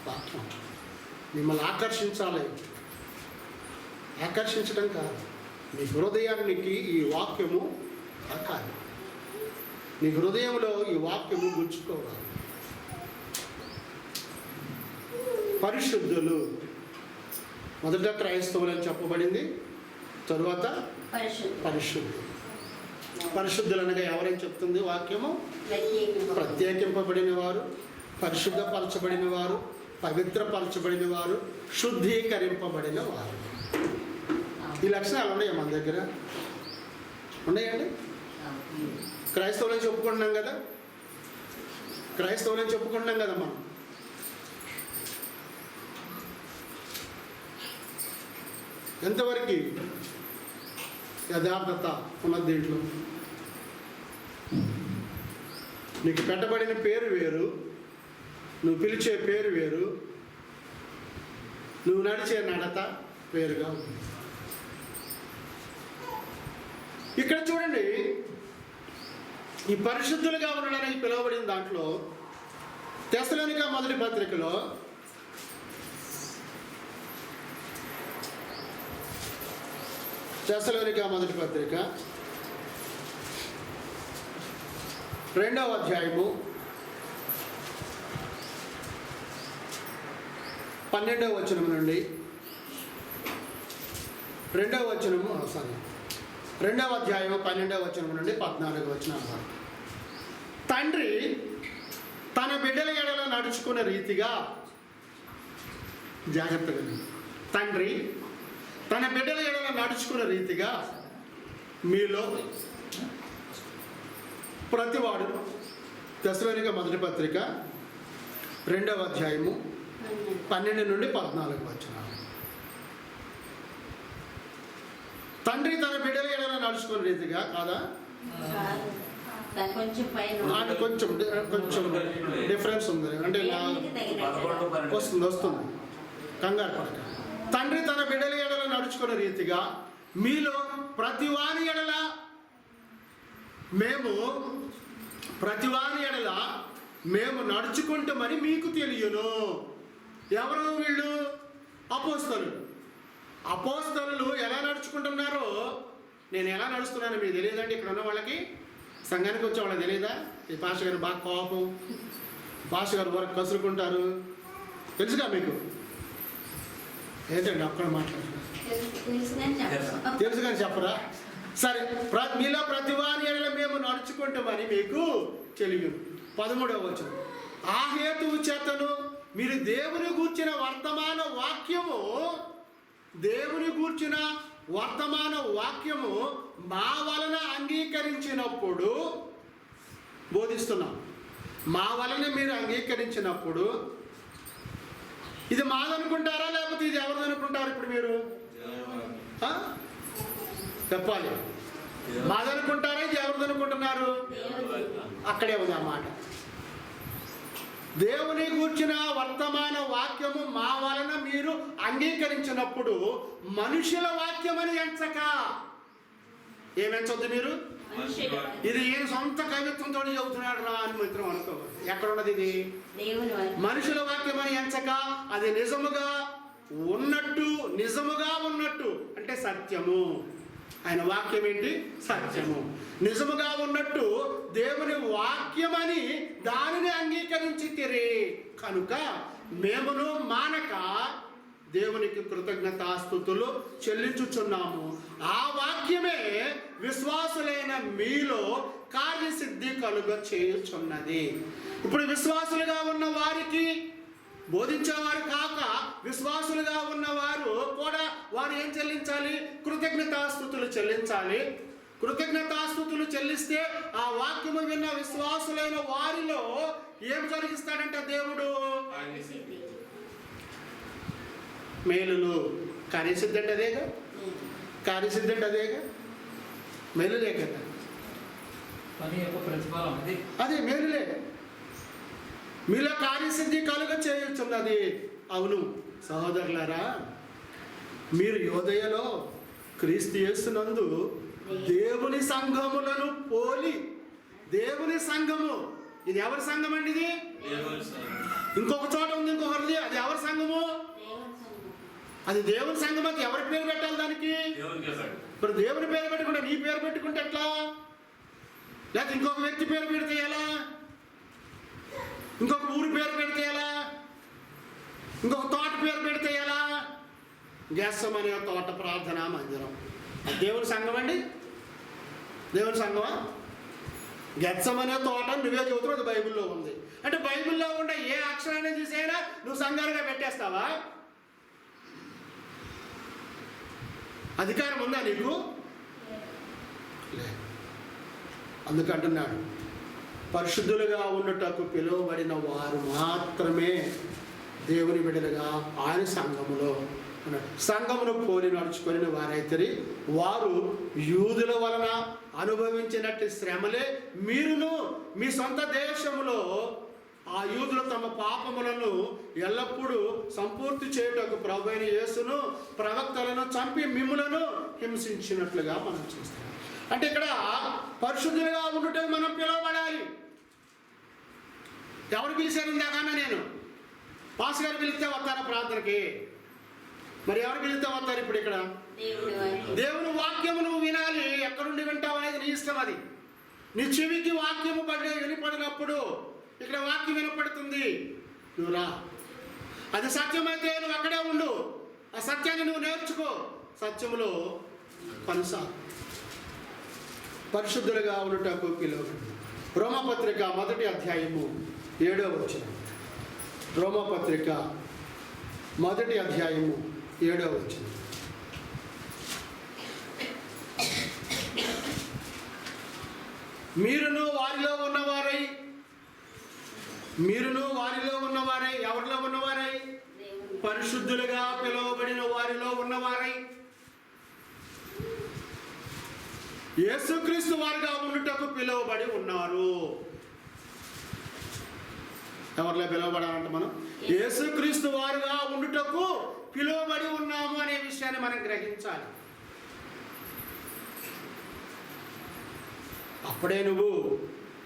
వాక్యం. మిమ్మల్ని ఆకర్షించాలి, ఆకర్షించడం కాదు. నీ హృదయానికి ఈ వాక్యము తాకాలి. నీ హృదయంలో ఈ వాక్యము గుచ్చుకోవాలి. పరిశుద్ధులు మొదట క్రైస్తవులు అని చెప్పబడింది, తరువాత పరిశుద్ధులు అనగా ఎవరని చెప్తుంది వాక్యము? ప్రత్యేకింపబడిన వారు, పరిశుద్ధపరచబడిన వారు, పవిత్రపరచబడిన వారు, శుద్ధీకరింపబడిన వారు. ఈ లక్షణాలు ఉన్నాయా మన దగ్గర? ఉన్నాయండి? క్రైస్తవులని చెప్పుకుంటున్నాం కదా, క్రైస్తవులని చెప్పుకుంటున్నాం కదా మనం. ఎంతవరకు యథార్థత ఉన్నది దీంట్లో? నీకు పెట్టబడిన పేరు వేరు, నువ్వు పిలిచే పేరు వేరు, నువ్వు నడిచే నడత వేరుగా ఉంది. ఇక్కడ చూడండి, ఈ పరిశుద్ధులుగా ఉండడానికి పిలువబడిన దాంట్లో తెస్సలోనిక మొదటి పత్రికలో తెస్సలోనిక మొదటి పత్రిక 2వ అధ్యాయము 12వ వచనం నుండి 2వ అధ్యాయము 12వ వచనం నుండి 14వ వచనం వరకు. తండ్రి తన బిడ్డల ఎడల నడుచుకున్న రీతిగా, జాగ్రత్తగా, తండ్రి తన బిడ్డల ఎడల నడుచుకున్న రీతిగా మీలో ప్రతివాడు, తెస్సలోనిక మొదటి పత్రిక 2వ అధ్యాయము 12 నుండి 14 వచనాలు. తండ్రి తన బిడ్డల ఎడల నడుచుకున్న రీతిగా కాదా? కొంచెం డిఫరెన్స్ ఉంది, అంటే వస్తుంది కంగారు పడక. తండ్రి తన బిడ్డల ఎడల నడుచుకున్న రీతిగా మీలో ప్రతివాని ఎడల మేము నడుచుకుంటామని మీకు తెలియను. ఎవరు వీళ్ళు? అపోస్తలులు ఎలా నడుచుకుంటున్నారో నేను ఎలా నడుస్తున్నాను మీకు తెలియదండి. ఇక్కడ ఉన్న వాళ్ళకి, సంఘానికి వచ్చే వాళ్ళకి తెలియదా? ఈ పాస్టర్ గారు బాగా కోపం, పాస్టర్ గారు వరకు కసురుకుంటారు, తెలుసుగా మీకు? ఏంటండి అక్కడ మాట్లాడుతున్నారు? తెలుసు కానీ చెప్పరా? సరే, మీలో ప్రతివాని ఎడల మేము నడుచుకుంటామని మీకు తెలియదు. 13వ వచనం. ఆ హేతువు చేతను మీరు దేవుని గూర్చిన వర్తమాన వాక్యము మా వలన అంగీకరించినప్పుడు, బోధిస్తున్నాం, మా వలన మీరు అంగీకరించినప్పుడు ఇది మాదనుకుంటారా లేకపోతే ఇది ఎవరిది అనుకుంటారు? ఇప్పుడు మీరు చెప్పాలి. మాదనుకుంటారా ఇది ఎవరిది అనుకుంటున్నారు? అక్కడే ఉంది అన్నమాట. దేవుని గూర్చిన వర్తమాన వాక్యము మా వలన మీరు అంగీకరించినప్పుడు మనుషుల వాక్యమని ఎంచక, ఏమెంచొద్దు మీరు? ఇది ఈయన సొంత కవిత్వంతో చెబుతున్నాడు రా అని మిత్రం అనుకో. ఎక్కడున్నది ఇది? మనుషుల వాక్యం అని ఎంచక అది నిజముగా ఉన్నట్టు అంటే సత్యము. ఆయన వాక్యం ఏంటి? సత్యము. నిజముగా ఉన్నట్టు దేవుని వాక్యమని దానిని అంగీకరించి తిరి కనుక మేమును మానక దేవునికి కృతజ్ఞతాస్తుతులు చెల్లించుచున్నాము. ఆ వాక్యమే విశ్వాసులైన మీలో కార్యసిద్ధి కలుగ చేయుచున్నది. ఇప్పుడు విశ్వాసులుగా ఉన్న వారికి, బోధించేవారు కాక విశ్వాసులుగా ఉన్నవారు కూడా వారు ఏం చెల్లించాలి? కృతజ్ఞతాస్తుతులు చెల్లించాలి. కృతజ్ఞతాస్తుతులు చెల్లిస్తే ఆ వాక్యము విన్న విశ్వాసులైన వారిలో ఏం జరిగిస్తాడంటే దేవుడు మేలులు. కార్యసిద్ధి అంటే అదేగా, కార్యసిద్ధి అంటే అదేగా, మేలులే కదా, అదే మేలులే. మీలో కార్యసిద్ధి కలుగ చేయుచున్నది. అవును సహోదరులారా, మీరు యోదయలో క్రీస్తు యేసునందు దేవుని సంఘములను పోలి, దేవుని సంఘము, ఇది ఎవరి సంఘం అండి? ఇది ఇంకొక చోట ఉంది, ఇంకొకరిది. అది ఎవరి సంఘము? అది దేవుని సంఘం. అది ఎవరి పేరు పెట్టాలి దానికి? ఇప్పుడు దేవుని పేరు పెట్టుకుంటే, నీ పేరు పెట్టుకుంటే ఎట్లా? లేకపోతే ఇంకొక వ్యక్తి పేరు పెడితే ఎలా? ఇంకొక ఊరి పేరు పెడితే ఎలా? ఇంకొక తోట పేరు పెడితే ఎలా? గెస్సమనే తోట ప్రార్థనా మందిరం అది దేవుని సంఘం అండి? దేవుని సంఘమా? గెస్సమనే తోట నువ్వే చెబుతున్నావు, అది బైబిల్లో ఉంది. అంటే బైబిల్లో ఉండే ఏ అక్షరాన్ని తీసైనా నువ్వు సంఘాలుగా పెట్టేస్తావా? అధికారం ఉందా నీకు? అందుకంటున్నాడు, పరిశుద్ధులుగా ఉండుటకు పిలువబడిన వారు మాత్రమే దేవుని బిడ్డలుగా ఆయన సంఘములో అన్నాడు. సంఘమును పోలి నడుచుకొని వారైతే వారు యూదుల వలన అనుభవించినట్టు శ్రమలే మీరును మీ సొంత దేశములో ఆ యూదులు తమ పాపములను ఎల్లప్పుడూ సంపూర్తి చేయుటకు ప్రభువైన యేసును ప్రవక్తలను చంపి మిమ్ములను హింసించినట్లుగా మనం చూస్తాం. అంటే ఇక్కడ పరిశుద్ధులుగా ఉండుటకు మనం పిలువబడాలి. ఎవరు పిలిచారు? ఇందాకన్నా నేను పాస్ గారు పిలిస్తే వస్తారా ప్రార్థనకి? మరి ఎవరు పిలిస్తే వస్తారు? ఇప్పుడు ఇక్కడ దేవుని వాక్యము నువ్వు వినాలి. ఎక్కడుండి వింటావు అనేది నీ ఇష్టం. అది నీ చెవికి వాక్యము వినపడినప్పుడు ఇక్కడ వాక్యం వినపడుతుంది, నువ్వు రా. అది సత్యమైతే నువ్వు అక్కడే ఉండు, ఆ సత్యాన్ని నువ్వు నేర్చుకో, సత్యములో కొనసాగు. పరిశుద్ధులుగా ఉండటకు పిలువబడి రోమపత్రిక 1వ అధ్యాయము 7వ వచనం. రోమపత్రిక 1వ అధ్యాయము 7వ వచనం. మీరును వారిలో ఉన్నవారై ఎవరిలో ఉన్నవారై? పరిశుద్ధులుగా పిలువబడిన వారిలో ఉన్నవారై యేసుక్రీస్తు వారిగా ఉండుటకు పిలువబడి ఉన్నారు. ఎవరిలో పిలువబడాలంటే మనం యేసుక్రీస్తు వారుగా ఉండుటకు పిలువబడి ఉన్నాము అనే విషయాన్ని మనం గ్రహించాలి. అప్పుడే నువ్వు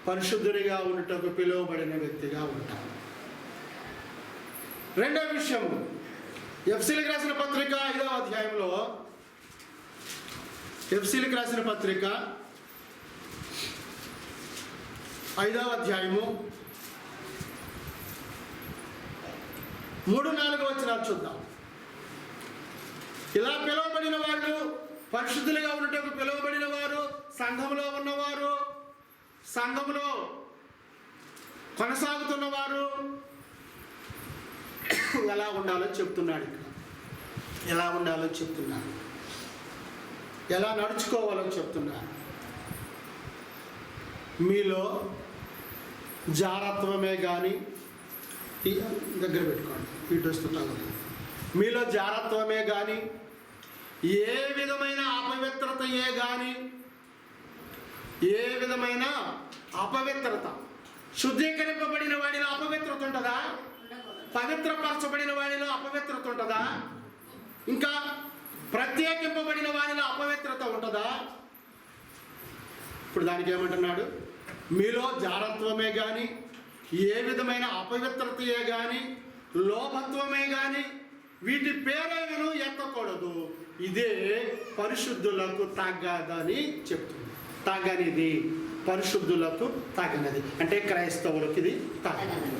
పరిశుద్ధుడిగా ఉండుటకు పిలువబడిన వ్యక్తిగా ఉంటావు. రెండవ విషయం, ఎఫ్సీలకు రాసిన పత్రిక 5వ అధ్యాయంలో, ఎఫ్సీలకు రాసిన పత్రిక 5వ అధ్యాయము 3-4 వచనాలు చూద్దాం. ఇలా పిలువబడిన వాళ్ళు, పరిశుద్ధులుగా ఉండటకు పిలువబడిన వారు, సంఘంలో ఉన్నవారు, సంఘంలో కొనసాగుతున్నవారు ఎలా ఉండాలో చెప్తున్నాడు. ఇక్కడ ఎలా ఉండాలో చెప్తున్నాడు, ఎలా నడుచుకోవాలో చెప్తున్నాడు. మీలో జారత్వమే కానీ, దగ్గర పెట్టుకోండి, ఇటు వస్తుంటాను. మీలో జారత్వమే కానీ, ఏ విధమైన అపవిత్రతయే కానీ, ఏ విధమైన అపవిత్రత, శుద్ధీకరింపబడిన వాడిలో అపవిత్రత ఉంటుందా? పవిత్రపరచబడిన వాడిలో అపవిత్రత ఉంటుందా? ఇంకా ప్రత్యేకింపబడిన వాడిలో అపవిత్రత ఉంటుందా? ఇప్పుడు దానికి ఏమంటున్నాడు? మీలో జారత్వమే కానీ, ఏ విధమైన అపవిత్రతయే కానీ, లోభత్వమే కానీ వీటి పేరైనను ఎత్తకూడదు. ఇదే పరిశుద్ధులకు తగ్గదని చెప్తుంది. తగనిది, పరిశుద్ధులకు తగనది అంటే క్రైస్తవులకు ఇది తగనది.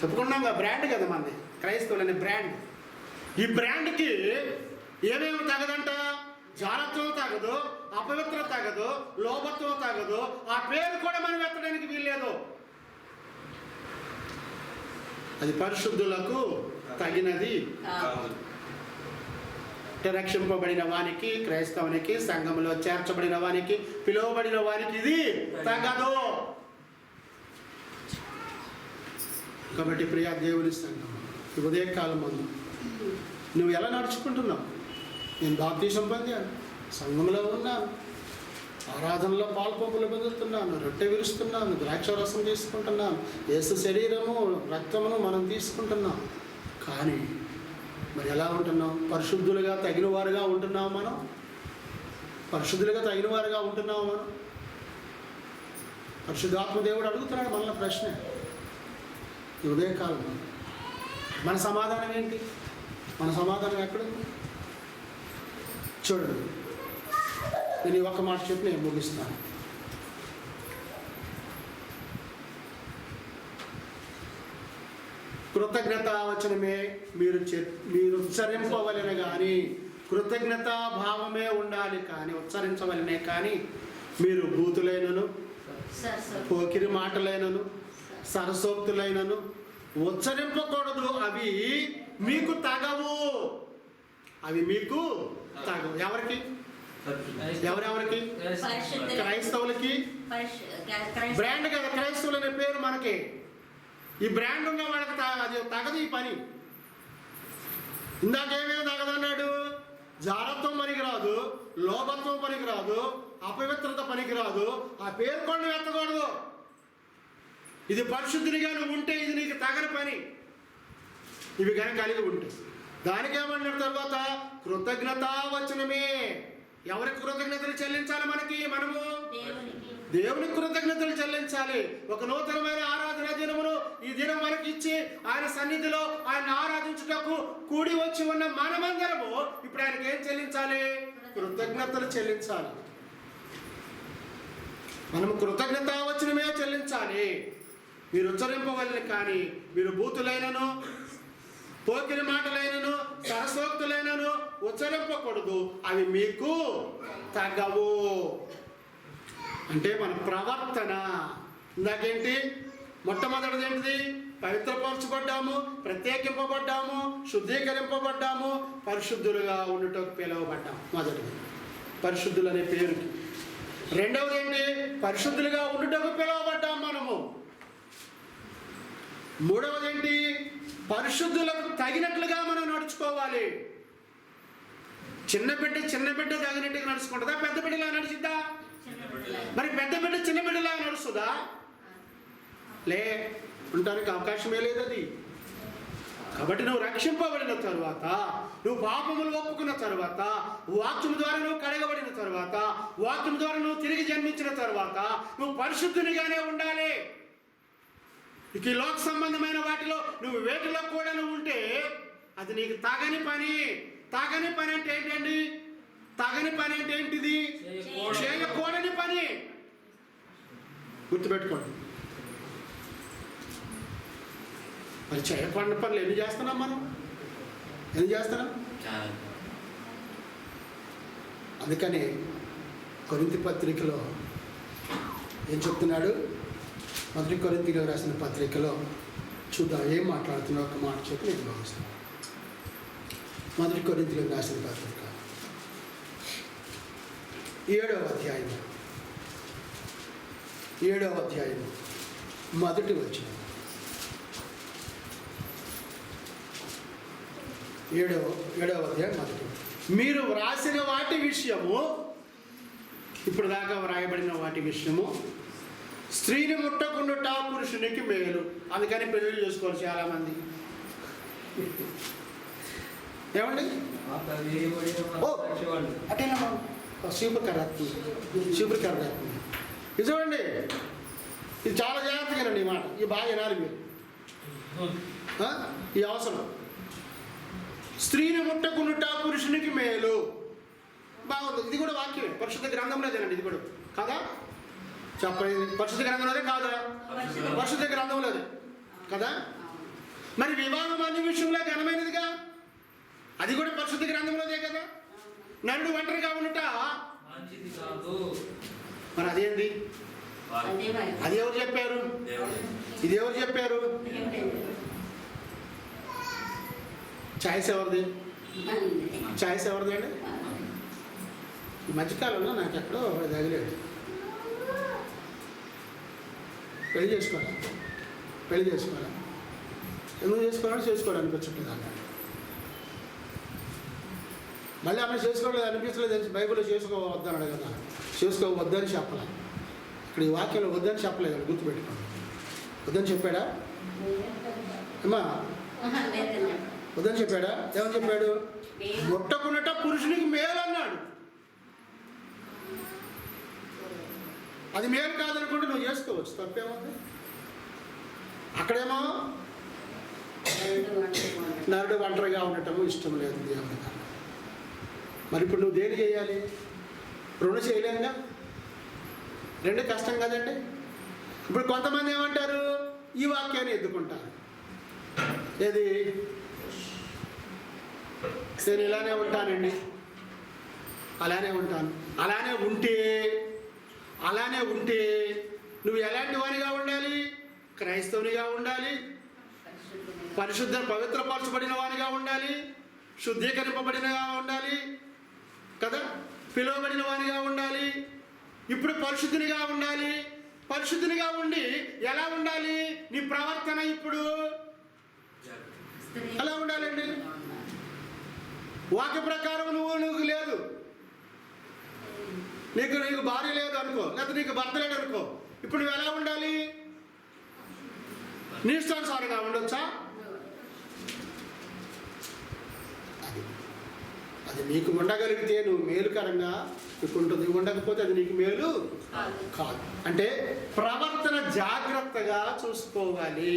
చెప్పుకున్నాం కదా, బ్రాండ్ కదా మనది క్రైస్తవులు అనే బ్రాండ్. ఈ బ్రాండ్కి ఏమేమి తగదంట? జారత్వం తగదు, అపవిత్రత తగదు, లోభత్వం తగదు. ఆ పేరు కూడా మనం ఎత్తడానికి వీల్లేదు. అది పరిశుద్ధులకు తగినది. రక్షింపబడిన వానికి, క్రైస్తవునికి, సంఘంలో చేర్చబడిన వానికి, పిలువబడిన వానికి ఇది తగదు. కాబట్టి ప్రియా దేవుని సంఘం, ఈ ఉదయకాలం ముందు నువ్వు ఎలా నడుచుకుంటున్నావు? నేను బాప్తీసం పొందాను, సంఘంలో ఉన్నాను, ఆరాధనలో పాల్పొంపులు పొందుతున్నాను, రొట్టె విరుస్తున్నాను, ద్రాక్షరసం తీసుకుంటున్నాను, యేసు శరీరము రక్తమును మనం తీసుకుంటున్నాం. కానీ మరి ఎలా ఉంటున్నాం? పరిశుద్ధులుగా తగిన వారుగా ఉంటున్నాం మనం? పరిశుద్ధులుగా తగిన వారుగా ఉంటున్నాం మనం? పరిశుద్ధాత్మ దేవుడు అడుగుతున్నాడు మనల్ని ప్రశ్న. ఈ ఉదయకాలం మన సమాధానం ఏంటి? మన సమాధానం ఎక్కడుంది? చూడండి, నేను ఒక మాట చెప్పి నేను ముగిస్తాను. కృతజ్ఞత వచనమే మీరు ఉచ్చరింపవలెను కానీ, కృతజ్ఞతా భావమే ఉండాలి కానీ, ఉచ్చరించవలనే కానీ మీరు బూతులైనను, పోకిరి మాటలైనను, సరసోక్తులైనను ఉచ్చరింపకూడదు. అవి మీకు తగవు. అవి మీకు తగవు. ఎవరికి? ఎవరెవరికి? క్రైస్తవులకి బ్రాండ్ కదా, క్రైస్తవులు అనే పేరు మనకి. ఈ బ్రాండ్ ఉన్న వాళ్ళకి అది తగదు ఈ పని. ఇందాకేమేమి తగదన్నాడు? జారత్వం పనికిరాదు, లోభత్వం పనికిరాదు, అపవిత్రత పనికిరాదు, ఆ పేరు కొండ ఎత్తకూడదు. ఇది పరిశుద్ధినిగా నువ్వు ఉంటే ఇది నీకు తగని పని. ఇవి కనుక కలిగి ఉంటే దానికేమన్నాడు తర్వాత? కృతజ్ఞతావచనమే. ఎవరికి కృతజ్ఞతలు చెల్లించాలి? మనము దేవునికి కృతజ్ఞతలు చెల్లించాలి. ఒక నూతనమైన ఆరాధన దినమును ఈ దినం మనకి ఇచ్చి ఆయన సన్నిధిలో ఆయన ఆరాధించుటకు కూడి వచ్చి ఉన్న మనమందరము ఇప్పుడు ఆయనకి ఏం చెల్లించాలి? కృతజ్ఞతలు చెల్లించాలి. మనము కృతజ్ఞతావచనమే చెల్లించాలి. మీరు ఉచ్చరింపవల్ని కానీ మీరు బూతులైనను పోకిరి మాటలైనను సరసోక్తులైనను ఉచ్చరింపకూడదు, అవి మీకు తగవు. అంటే మన ప్రవర్తన. ఇందాకేంటి? మొట్టమొదటిది ఏంటిది? పవిత్రపరచబడ్డాము, ప్రత్యేకింపబడ్డాము, శుద్ధీకరింపబడ్డాము, పరిశుద్ధులుగా ఉండుటకు పిలువబడ్డాము. మొదటిది పరిశుద్ధులు అనే పేరుకి. రెండవది ఏంటి? పరిశుద్ధులుగా ఉండుటకు పిలువబడ్డాము మనము. మూడవది ఏంటి? పరిశుద్ధులకు తగినట్లుగా మనం నడుచుకోవాలి. చిన్న బిడ్డ తగినట్టుగా నడుచుకుంటుందా? పెద్ద బిడ్డలా నడిచిద్దా? మరి పెద్ద బిడ్డ చిన్న బిడ్డలా నడుస్తుందా? ఉండటానికి అవకాశమే లేదు అది. కాబట్టి నువ్వు రక్షింపబడిన తరువాత, నువ్వు పాపములు ఒప్పుకున్న తరువాత, వాక్యం ద్వారా నువ్వు కడగబడిన తరువాత, వాక్యం ద్వారా నువ్వు తిరిగి జన్మించిన తరువాత నువ్వు పరిశుద్ధునిగానే ఉండాలి. ఇక ఈ లోక సంబంధమైన వాటిలో నువ్వు వేటిలో కూడా నువ్వు ఉంటే అది నీకు తగని పని. తగని పని అంటే ఏంటండి? తగని పని అంటే ఏంటిది? చేయకూడని పని. గుర్తుపెట్టుకోండి. మరి చేయకూడని పనులు ఎన్ని చేస్తున్నాం మనం? ఎన్ని చేస్తున్నాం? అందుకని కొరింథీ పత్రికలో ఏం చెప్తున్నాడు? మొదటి కొరింథీయులకు రాసిన పత్రికలో చూద్దాం ఏం మాట్లాడుతున్నా. ఒక మాట చెప్పి నేను భావిస్తాను. మొదటి కొరింథీయులకు రాసిన పత్రిక 7వ అధ్యాయం మొదటి వచనం. 7వ అధ్యాయం మొదటి. మీరు వ్రాసిన వాటి విషయము, ఇప్పుడు దాకా వ్రాయబడిన వాటి విషయము, స్త్రీని ముట్టకుండుట పురుషునికి మేలు. అందుకని పెళ్లి చేసుకోవాలి చాలామంది. ఏమండి? అటేనా సూపర్ కర్ర నిజమండి. ఇది చాలా జాగ్రత్తగానండి. ఈ మాట ఈ బాగా వినాలి మీరు. ఈ అవసరం. స్త్రీని ముట్టకుండుట పురుషునికి మేలు. బాగుంది. ఇది కూడా వాక్యమే, పరిశుద్ధ గ్రంథంలోదేనండి. ఇది కూడా కాదా? చెప్పండి. పరిశుద్ధ గ్రంథంలోదే కాదా? పరిశుద్ధ గ్రంథంలోదే కదా? మరి వివాహం అన్ని విషయంలో ఘనమైనదిగా, అది కూడా పరిశుద్ధ గ్రంథంలోదే కదా? నరుడు ఒంటరిగా ఉండుట మరి అదేంటి? అది ఎవరు చెప్పారు? ఇది ఎవరు చెప్పారు? చాయిస్ ఎవరిది? చాయిస్ ఎవరిది అండి? ఈ మధ్యకాలంలో నాకు ఎక్కడో తగిలేదు. పెళ్లి చేసుకోవాలి ఎందుకు చేసుకోవాలి అనిపించట్లేదు అన్న. మళ్ళీ అప్పుడు చేసుకోవట్లేదు అనిపించలేదు. బైబిల్లో చేసుకోవద్దన్నాడు కదా, చేసుకోవద్దని చెప్పలే. ఇక్కడ ఈ వాక్యంలో వద్దని చెప్పలేదు అని గుర్తుపెట్టుకోండి. వద్దని చెప్పాడా అమ్మా? వద్దని చెప్పాడా? ఏమని చెప్పాడు? ముట్టకున్నట పురుషునికి మేలు అన్నాడు. అది మేలు కాదనుకుంటే నువ్వు చేసుకోవచ్చు, తప్పేముంది? అక్కడేమో నరుడు ఒంటరిగా ఉండటము ఇష్టం లేదు దేవుని. మరి ఇప్పుడు నువ్వు దేని చేయాలి? రెండు చేయలేదుగా, రెండు కష్టం కదండి. ఇప్పుడు కొంతమంది ఏమంటారు? ఈ వాక్యాన్ని ఎత్తుకుంటారు. ఏది? నేను ఇలానే ఉంటానండి, అలానే ఉంటాను. అలానే ఉంటే నువ్వు ఎలాంటి వానిగా ఉండాలి? క్రైస్తవునిగా ఉండాలి, పవిత్రపరచబడిన వానిగా ఉండాలి, శుద్ధీకరింపబడినగా ఉండాలి కదా? పిలువబడిన వానిగా ఉండాలి. ఇప్పుడు పరిశుద్ధునిగా ఉండాలి. పరిశుద్ధునిగా ఉండి ఎలా ఉండాలి? నీ ప్రవర్తన ఇప్పుడు ఎలా ఉండాలండి? వాక్య ప్రకారం నువ్వు లేదు, నీకు భార్య లేదు అనుకో, లేకపోతే నీకు భర్త లేడు అనుకో, ఇప్పుడు నువ్వు ఎలా ఉండాలి? నీ ఇష్టానుసారంగా ఉండొచ్చా? అది నీకు ఉండగలిగితే నువ్వు మేలుకరంగా నీకు ఉంటుంది. ఉండకపోతే అది నీకు మేలు కాదు. అంటే ప్రవర్తన జాగ్రత్తగా చూసుకోవాలి.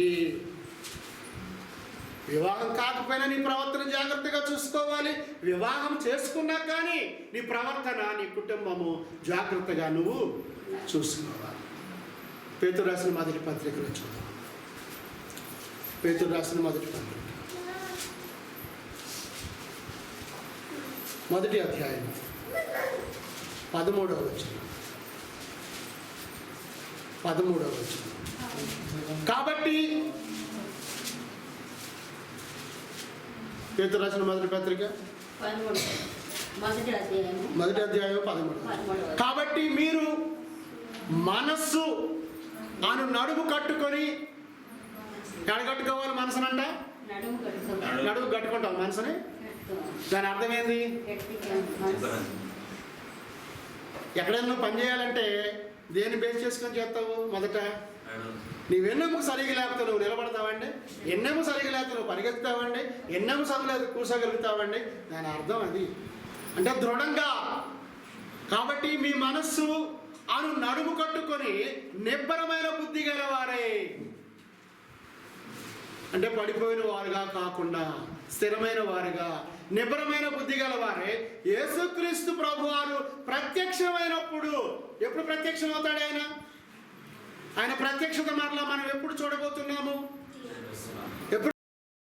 వివాహం కాకపోయినా నీ ప్రవర్తన జాగ్రత్తగా చూసుకోవాలి. వివాహం చేసుకున్నా కానీ నీ ప్రవర్తన, నీ కుటుంబము జాగ్రత్తగా నువ్వు చూసుకోవాలి. పేతురు రాసిన మొదటి పత్రికలో చూద్దాం. పేతురు రాసిన మొదటి పత్రిక మొదటి అధ్యాయం 13వ వచనం. కాబట్టి పేతురు రాసిన మొదటి పత్రిక మొదటి అధ్యాయం 13. కాబట్టి మీరు మనస్సు అను నడుము కట్టుకొని, ఎక్కడ కట్టుకోవాలి మనసునంట? నడుము కట్టుకుంటాం మనసుని. దాని అర్థమైంది, ఎక్కడైనా నువ్వు పని చేయాలంటే దేన్ని బేస్ చేసుకొని చేస్తావు? మొదట నీ వెన్నెముక సరిగా లేకపోతే నువ్వు నిలబడతావండి, ఎన్నెము సరిగా లేకపోతే నువ్వు పరిగెత్తుతావండి, ఎన్నెము సరిగా కూర్చోగలుగుతావండి. దాని అర్థం అది. అంటే దృఢంగా. కాబట్టి మీ మనస్సు అను నడుము కట్టుకొని నిబ్బరమైన బుద్ధి గలవారే, అంటే పడిపోయిన వారుగా కాకుండా స్థిరమైన వారుగా, నిబ్బరమైన బుద్ధి గలవారే, యేసుక్రీస్తు ప్రభువారు ప్రత్యక్షమైనప్పుడు, ఎప్పుడు ప్రత్యక్షమవుతాడు ఆయన? ఆయన ప్రత్యక్షత మరలా మనం ఎప్పుడు చూడబోతున్నాము?